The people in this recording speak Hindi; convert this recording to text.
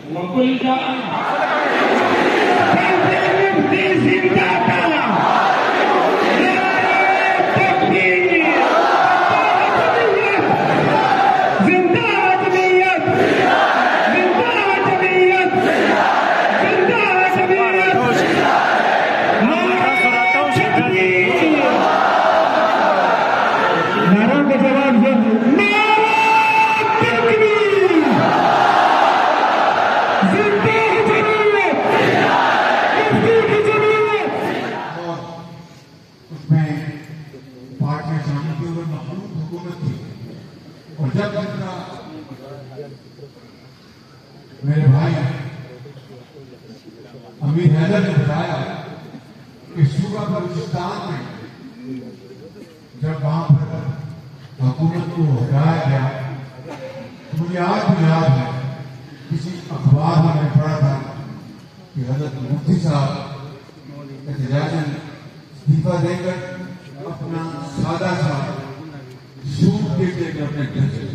वकुल और जब जितना मेरे भाई अमीर हैदर ने बताया कि सूबा बलूचिस्तान में जब वहां पर हुकूमत को हटाया गया तो मुझे आज भी याद है किसी अखबार में मैंने पढ़ा था कि हजरत मुफ्ती साहब एहतजाजन इस्तीफा देकर अपना सादा सा सूट के अपने घर से